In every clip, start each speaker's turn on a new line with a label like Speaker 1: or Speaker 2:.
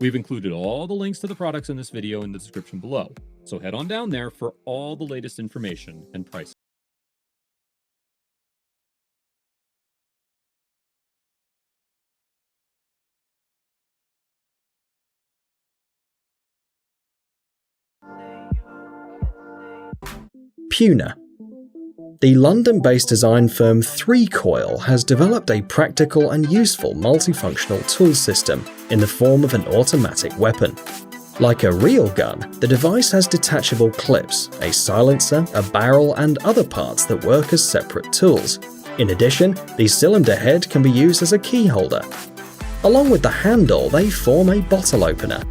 Speaker 1: We've included all the links to the products in this video in the description below, so head on down there for all the latest information and pricing.
Speaker 2: Puna. The London-based design firm 3Coil has developed a practical and useful multifunctional tool system in the form of an automatic weapon. Like a real gun, the device has detachable clips, a silencer, a barrel, and other parts that work as separate tools. In addition, the cylinder head can be used as a key holder. Along with the handle, they form a bottle opener.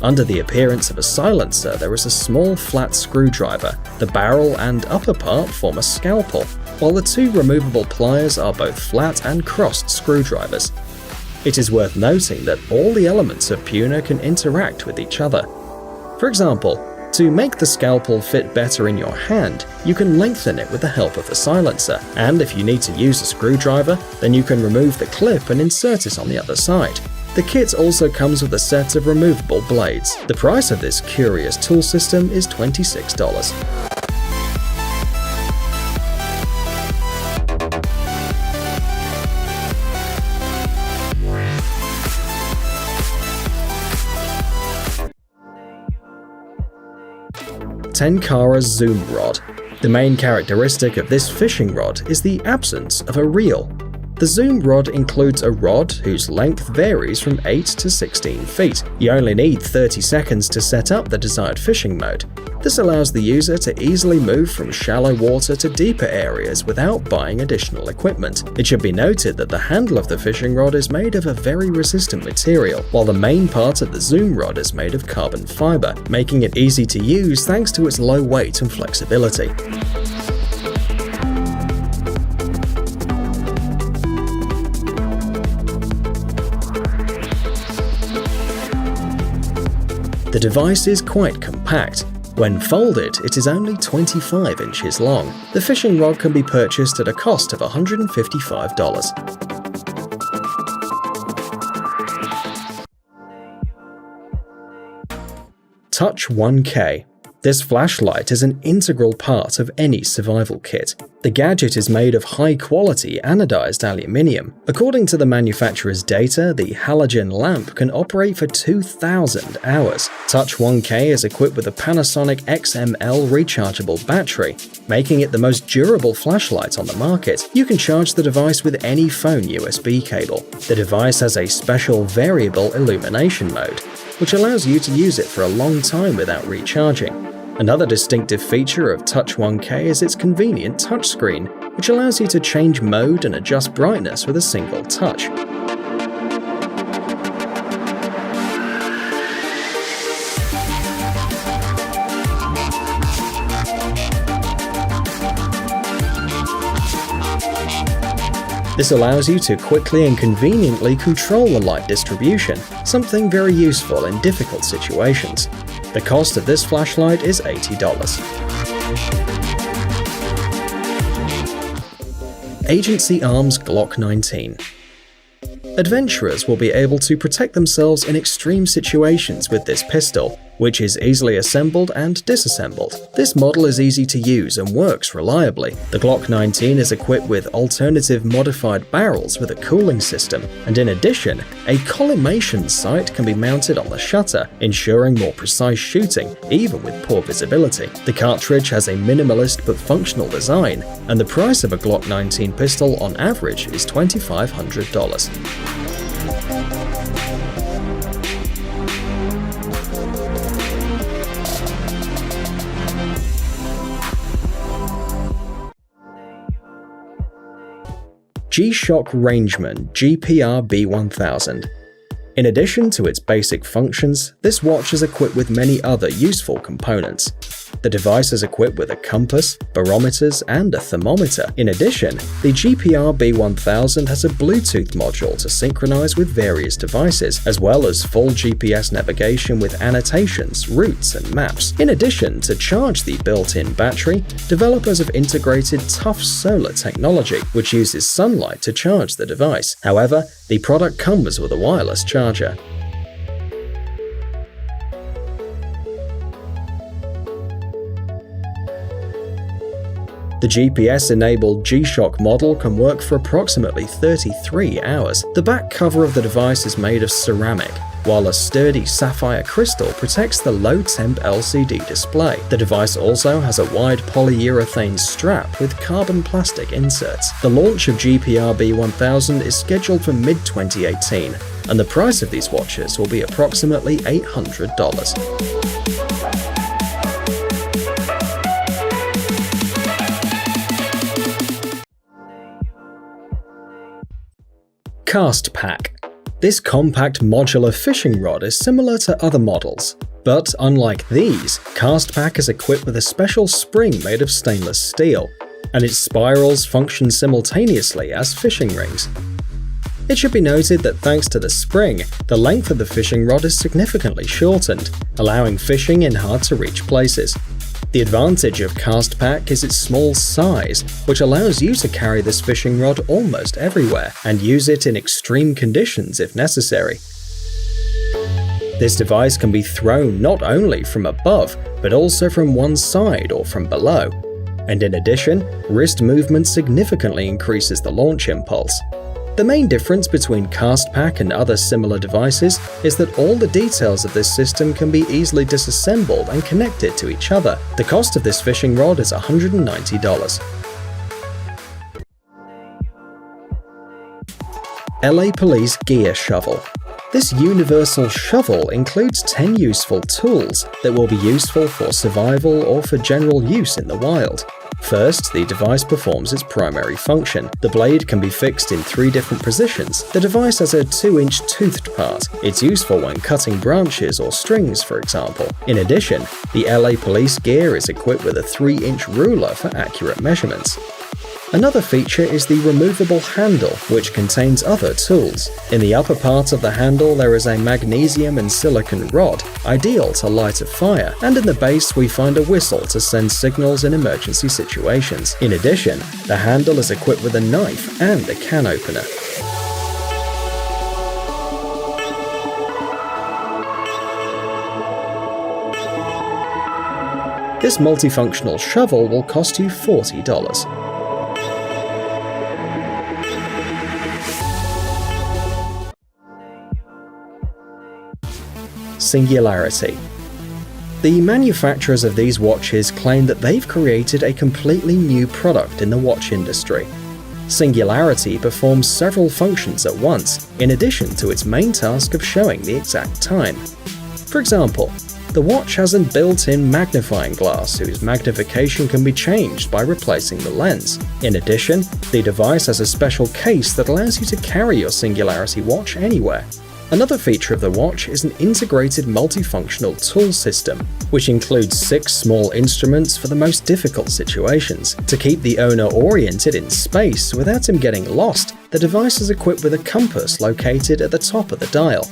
Speaker 2: Under the appearance of a silencer, there is a small flat screwdriver. The barrel and upper part form a scalpel, while the two removable pliers are both flat and crossed screwdrivers. It is worth noting that all the elements of Puna can interact with each other. For example, to make the scalpel fit better in your hand, you can lengthen it with the help of the silencer, and if you need to use a screwdriver, then you can remove the clip and insert it on the other side. The kit also comes with a set of removable blades. The price of this curious tool system is $26. Tenkara's Zoom Rod. The main characteristic of this fishing rod is the absence of a reel. The Zoom Rod includes a rod whose length varies from 8 to 16 feet. You only need 30 seconds to set up the desired fishing mode. This allows the user to easily move from shallow water to deeper areas without buying additional equipment. It should be noted that the handle of the fishing rod is made of a very resistant material, while the main part of the Zoom Rod is made of carbon fiber, making it easy to use thanks to its low weight and flexibility. The device is quite compact. When folded, it is only 25 inches long. The fishing rod can be purchased at a cost of $155. Touch 1K. This flashlight is an integral part of any survival kit. The gadget is made of high-quality anodized aluminium. According to the manufacturer's data, the halogen lamp can operate for 2,000 hours. Touch 1K is equipped with a Panasonic XML rechargeable battery, making it the most durable flashlight on the market. You can charge the device with any phone USB cable. The device has a special variable illumination mode, which allows you to use it for a long time without recharging. Another distinctive feature of Touch 1K is its convenient touchscreen, which allows you to change mode and adjust brightness with a single touch. This allows you to quickly and conveniently control the light distribution, something very useful in difficult situations. The cost of this flashlight is $80. Agency Arms Glock 19. Adventurers will be able to protect themselves in extreme situations with this pistol, which is easily assembled and disassembled. This model is easy to use and works reliably. The Glock 19 is equipped with alternative modified barrels with a cooling system, and in addition, a collimation sight can be mounted on the shutter, ensuring more precise shooting, even with poor visibility. The cartridge has a minimalist but functional design, and the price of a Glock 19 pistol on average is $2,500. G-Shock Rangeman GPR-B1000. In addition to its basic functions, this watch is equipped with many other useful components. The device is equipped with a compass, barometers, and a thermometer. In addition, the GPR-B1000 has a Bluetooth module to synchronize with various devices, as well as full GPS navigation with annotations, routes, and maps. In addition, to charge the built-in battery, developers have integrated tough solar technology, which uses sunlight to charge the device. However, the product comes with a wireless charger. The GPS-enabled G-Shock model can work for approximately 33 hours. The back cover of the device is made of ceramic, while a sturdy sapphire crystal protects the low-temp LCD display. The device also has a wide polyurethane strap with carbon plastic inserts. The launch of GPR-B1000 is scheduled for mid-2018, and the price of these watches will be approximately $800. Cast Pack. This compact modular fishing rod is similar to other models, but unlike these, Cast Pack is equipped with a special spring made of stainless steel, and its spirals function simultaneously as fishing rings. It should be noted that thanks to the spring, the length of the fishing rod is significantly shortened, allowing fishing in hard-to-reach places. The advantage of Cast Pack is its small size, which allows you to carry this fishing rod almost everywhere and use it in extreme conditions if necessary. This device can be thrown not only from above, but also from one side or from below. And in addition, wrist movement significantly increases the launch impulse. The main difference between Cast Pack and other similar devices is that all the details of this system can be easily disassembled and connected to each other. The cost of this fishing rod is $190. LA Police Gear Shovel. This universal shovel includes 10 useful tools that will be useful for survival or for general use in the wild. First, the device performs its primary function. The blade can be fixed in 3 different positions. The device has a 2-inch toothed part. It's useful when cutting branches or strings, for example. In addition, the LA Police gear is equipped with a 3-inch ruler for accurate measurements. Another feature is the removable handle, which contains other tools. In the upper part of the handle there is a magnesium and silicon rod, ideal to light a fire, and in the base we find a whistle to send signals in emergency situations. In addition, the handle is equipped with a knife and a can opener. This multifunctional shovel will cost you $40. Singularity. The manufacturers of these watches claim that they've created a completely new product in the watch industry. Singularity performs several functions at once, in addition to its main task of showing the exact time. For example, the watch has a built-in magnifying glass whose magnification can be changed by replacing the lens. In addition, the device has a special case that allows you to carry your Singularity watch anywhere. Another feature of the watch is an integrated multifunctional tool system, which includes 6 small instruments for the most difficult situations. To keep the owner oriented in space without him getting lost, the device is equipped with a compass located at the top of the dial.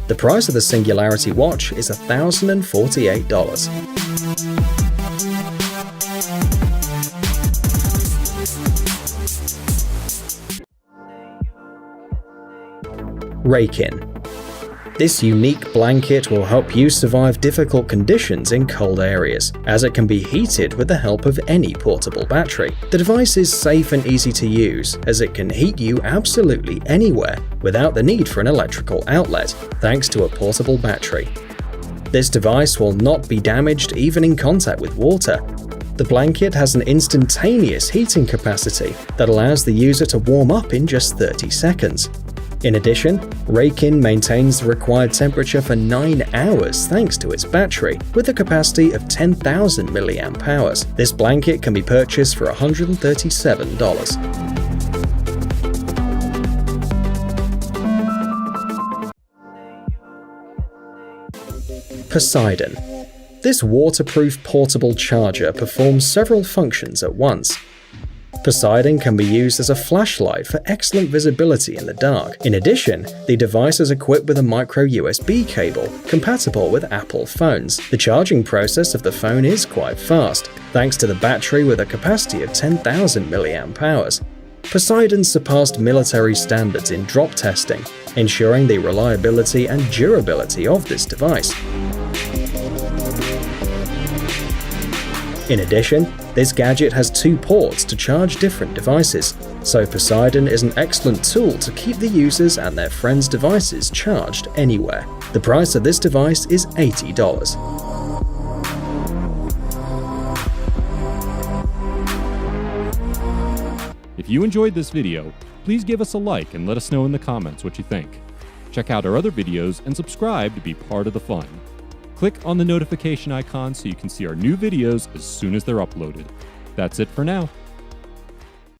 Speaker 2: The price of the Singularity watch is $1,048. Rake-In. This unique blanket will help you survive difficult conditions in cold areas, as it can be heated with the help of any portable battery. The device is safe and easy to use, as it can heat you absolutely anywhere without the need for an electrical outlet, thanks to a portable battery. This device will not be damaged even in contact with water. The blanket has an instantaneous heating capacity that allows the user to warm up in just 30 seconds. In addition, Rake-In maintains the required temperature for 9 hours thanks to its battery, with a capacity of 10,000 mAh. This blanket can be purchased for $137. Poseidon. This waterproof portable charger performs several functions at once. Poseidon can be used as a flashlight for excellent visibility in the dark. In addition, the device is equipped with a micro USB cable compatible with Apple phones. The charging process of the phone is quite fast, thanks to the battery with a capacity of 10,000 mAh. Poseidon surpassed military standards in drop testing, ensuring the reliability and durability of this device. In addition, This gadget has 2 ports to charge different devices, so Poseidon is an excellent tool to keep the users and their friends' devices charged anywhere. The price of this device is $80.
Speaker 1: If you enjoyed this video, please give us a like and let us know in the comments what you think. Check out our other videos and subscribe to be part of the fun. Click on the notification icon so you can see our new videos as soon as they're uploaded. That's it for now.